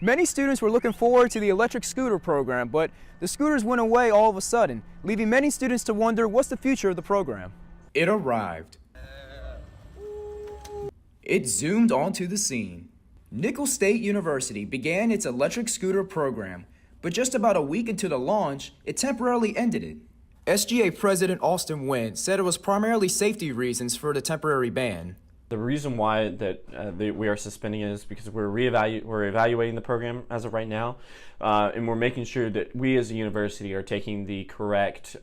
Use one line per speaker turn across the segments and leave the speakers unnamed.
Many students were looking forward to the electric scooter program, but the scooters went away all of a sudden, leaving many students to wonder what's the future of the program.
It arrived. It zoomed onto the scene. Nicholls State University began its electric scooter program, but just about a week into the launch, it temporarily ended it. SGA President Austin Wynn said it was primarily safety reasons for the temporary ban.
The reason why we are suspending it is because we're evaluating the program as of right now, and we're making sure that we as a university are taking the correct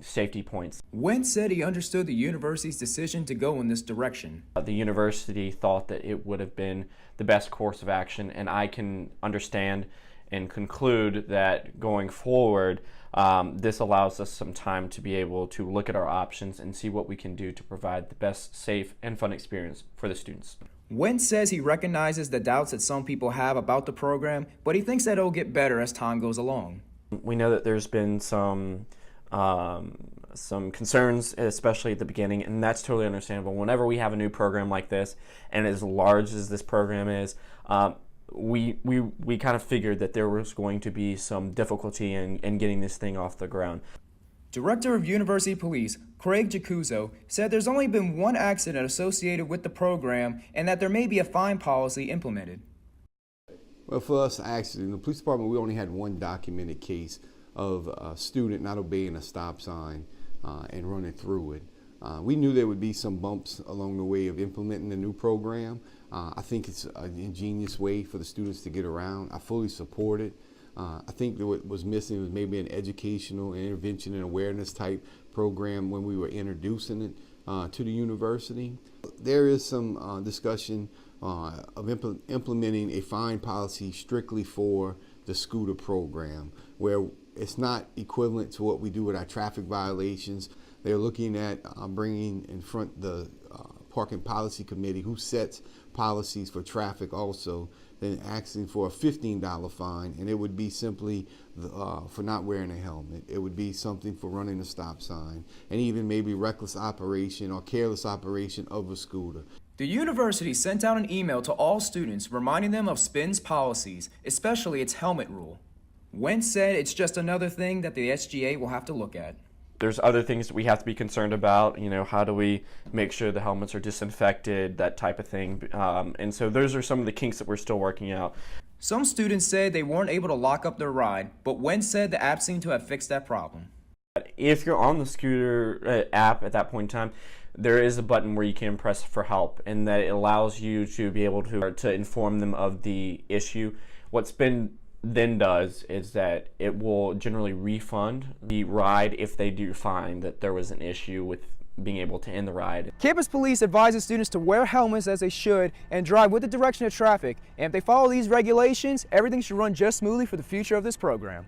safety points.
Wynn said he understood the university's decision to go in this direction.
The university thought that it would have been the best course of action, and I can understand and conclude that going forward, this allows us some time to be able to look at our options and see what we can do to provide the best, safe, and fun experience for the students.
Wynn says he recognizes the doubts that some people have about the program, but he thinks that it'll get better as time goes along.
We know that there's been some concerns, especially at the beginning, and that's totally understandable. Whenever we have a new program like this, and as large as this program is, we kind of figured that there was going to be some difficulty in getting this thing off the ground.
Director of University Police, Craig Jacuzzo, said there's only been one accident associated with the program and that there may be a fine policy implemented.
Well, for us, actually, in the police department, we only had one documented case of a student not obeying a stop sign and running through it. We knew there would be some bumps along the way of implementing the new program. I think it's an ingenious way for the students to get around. I fully support it. I think that what was missing was maybe an educational intervention and awareness type program when we were introducing it to the university. There is some discussion of implementing a fine policy strictly for the scooter program, where it's not equivalent to what we do with our traffic violations. They're looking at bringing in front the Parking Policy Committee, who sets policies for traffic also, then asking for a $15 fine, and it would be simply for not wearing a helmet. It would be something for running a stop sign, and even maybe reckless operation or careless operation of a scooter.
The university sent out an email to all students reminding them of SPIN's policies, especially its helmet rule. Wentz said it's just another thing that the SGA will have to look at.
There's other things that we have to be concerned about. You know, how do we make sure the helmets are disinfected, that type of thing. And so those are some of the kinks that we're still working out.
Some students said they weren't able to lock up their ride, but Wentz said the app seemed to have fixed that problem.
If you're on the scooter app at that point in time, there is a button where you can press for help, and that it allows you to be able to inform them of the issue. What's been then does is that it will generally refund the ride if they do find that there was an issue with being able to end the ride.
Campus police advises students to wear helmets as they should and drive with the direction of traffic. And if they follow these regulations, everything should run just smoothly for the future of this program.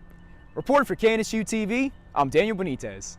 Reporting for KNSU TV, I'm Daniel Benitez.